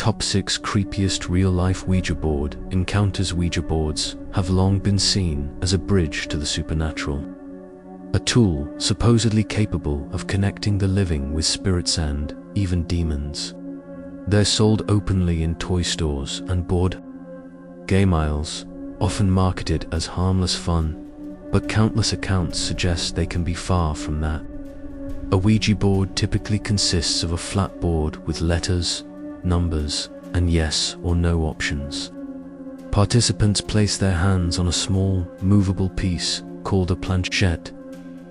Top 6 creepiest real-life Ouija board encounters. Ouija boards have long been seen as a bridge to the supernatural, a tool supposedly capable of connecting the living with spirits and even demons. They're sold openly in toy stores and board game aisles, often marketed as harmless fun, but countless accounts suggest they can be far from that. A Ouija board typically consists of a flat board with letters, numbers, and yes or no options. Participants place their hands on a small, movable piece called a planchette,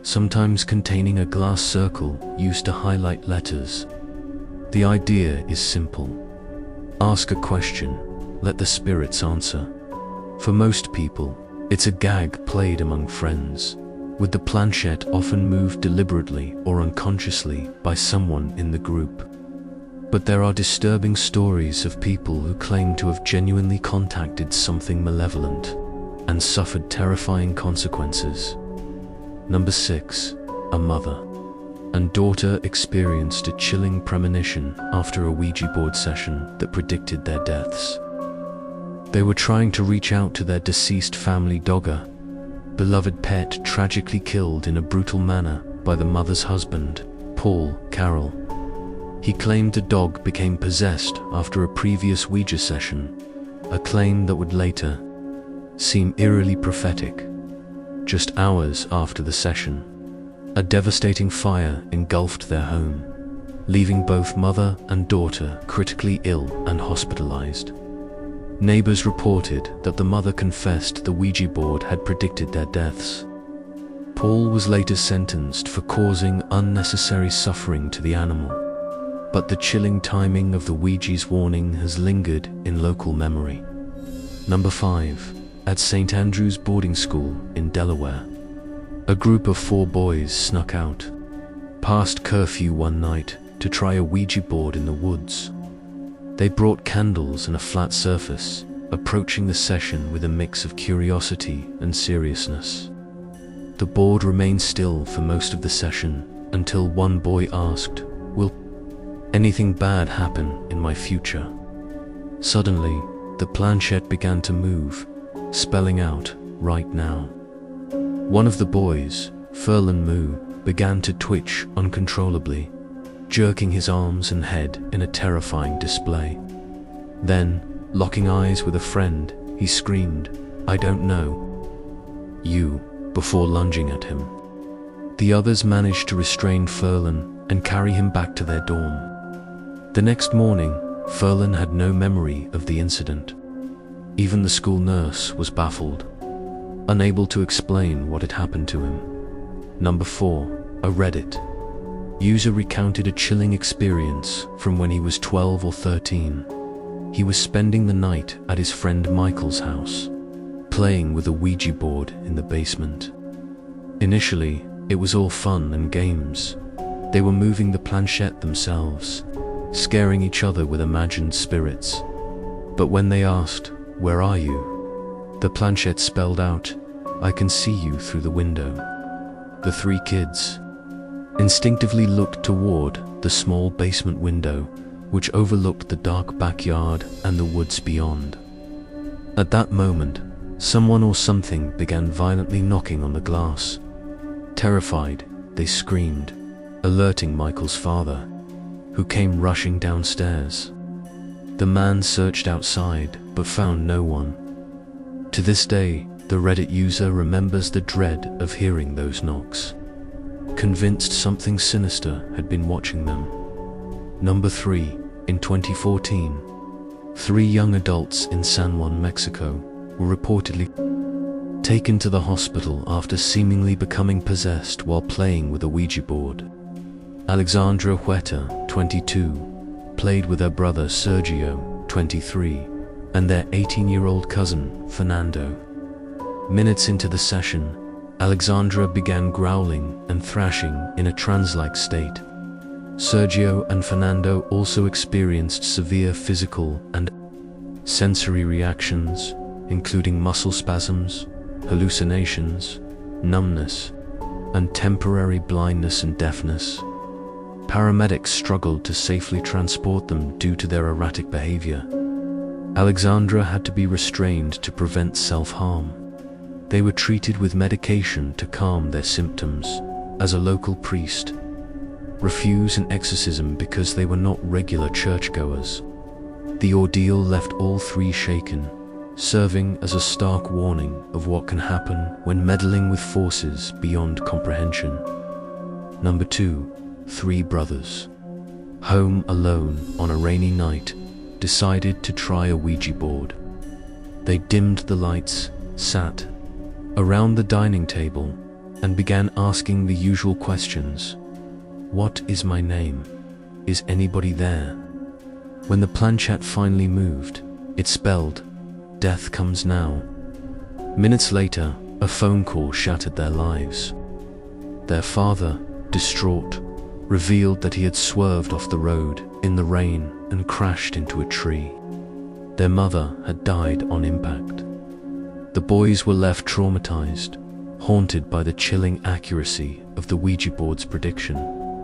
sometimes containing a glass circle used to highlight letters. The idea is simple. Ask a question, let the spirits answer. For most people, it's a gag played among friends, with the planchette often moved deliberately or unconsciously by someone in the group. But there are disturbing stories of people who claim to have genuinely contacted something malevolent and suffered terrifying consequences. Number 6. A mother and daughter experienced a chilling premonition after a Ouija board session that predicted their deaths. They were trying to reach out to their deceased family dogger, beloved pet tragically killed in a brutal manner by the mother's husband, Paul Carroll. He claimed the dog became possessed after a previous Ouija session, a claim that would later seem eerily prophetic. Just hours after the session, a devastating fire engulfed their home, leaving both mother and daughter critically ill and hospitalized. Neighbors reported that the mother confessed the Ouija board had predicted their deaths. Paul was later sentenced for causing unnecessary suffering to the animal, but the chilling timing of the Ouija's warning has lingered in local memory. Number 5. At St. Andrew's boarding school in Delaware, a group of 4 boys snuck out past curfew one night to try a Ouija board in the woods. They brought candles and a flat surface, approaching the session with a mix of curiosity and seriousness. The board remained still for most of the session until one boy asked, "Will anything bad happen in my future?" Suddenly, the planchette began to move, spelling out, "Right now." One of the boys, Furlan Moo, began to twitch uncontrollably, jerking his arms and head in a terrifying display. Then, locking eyes with a friend, he screamed, "I don't know you," before lunging at him. The others managed to restrain Furlan and carry him back to their dorm. The next morning, Furlan had no memory of the incident. Even the school nurse was baffled, unable to explain what had happened to him. Number 4. A Reddit user recounted a chilling experience from when he was 12 or 13. He was spending the night at his friend Michael's house, playing with a Ouija board in the basement. Initially, it was all fun and games. They were moving the planchette themselves, scaring each other with imagined spirits. But when they asked, "Where are you?" the planchette spelled out, "I can see you through the window." The 3 kids instinctively looked toward the small basement window, which overlooked the dark backyard and the woods beyond. At that moment, someone or something began violently knocking on the glass. Terrified, they screamed, alerting Michael's father, who came rushing downstairs. The man searched outside, but found no one. To this day, the Reddit user remembers the dread of hearing those knocks, convinced something sinister had been watching them. Number 3. In 2014, 3 young adults in San Juan, Mexico, were reportedly taken to the hospital after seemingly becoming possessed while playing with a Ouija board. Alexandra Huerta, 22, played with her brother Sergio, 23, and their 18-year-old cousin, Fernando. Minutes into the session, Alexandra began growling and thrashing in a trance-like state. Sergio and Fernando also experienced severe physical and sensory reactions, including muscle spasms, hallucinations, numbness, and temporary blindness and deafness. paramedics struggled to safely transport them due to their erratic behavior. Alexandra had to be restrained to prevent self-harm. They were treated with medication to calm their symptoms, as a local priest refused an exorcism because they were not regular churchgoers. The ordeal left all three shaken, serving as a stark warning of what can happen when meddling with forces beyond comprehension. Number 2. 3 brothers. Home alone on a rainy night, decided to try a Ouija board. They dimmed the lights, sat around the dining table, and began asking the usual questions. What is my name? Is anybody there? When the planchette finally moved, it spelled, "Death comes now." Minutes later, a phone call shattered their lives. Their father, distraught, revealed that he had swerved off the road in the rain and crashed into a tree. Their mother had died on impact. The boys were left traumatized, haunted by the chilling accuracy of the Ouija board's prediction.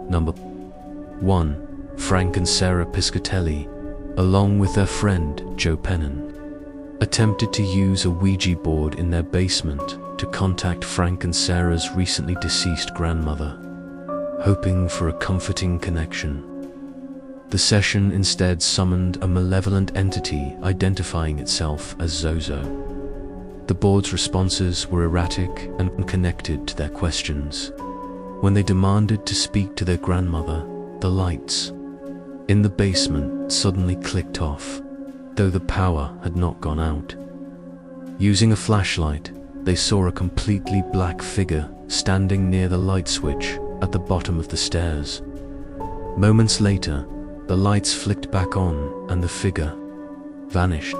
Number 1. Frank and Sarah Piscatelli, along with their friend Joe Pennon, attempted to use a Ouija board in their basement to contact Frank and Sarah's recently deceased grandmother, hoping for a comforting connection. The session instead summoned a malevolent entity identifying itself as Zozo. The board's responses were erratic and unconnected to their questions. When they demanded to speak to their grandmother, the lights in the basement suddenly clicked off, though the power had not gone out. Using a flashlight, they saw a completely black figure standing near the light switch at the bottom of the stairs. Moments later, the lights flicked back on and the figure vanished.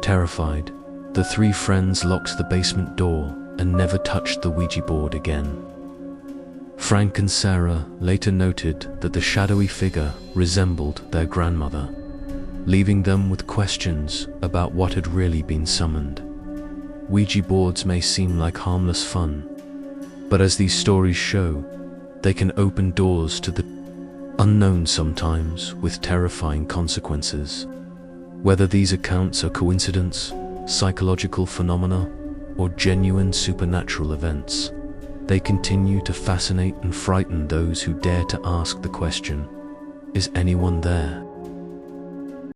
Terrified, the three friends locked the basement door and never touched the Ouija board again. Frank and Sarah later noted that the shadowy figure resembled their grandmother, leaving them with questions about what had really been summoned. Ouija boards may seem like harmless fun, but as these stories show, they can open doors to the unknown, sometimes with terrifying consequences. Whether these accounts are coincidence, psychological phenomena, or genuine supernatural events, they continue to fascinate and frighten those who dare to ask the question, is anyone there?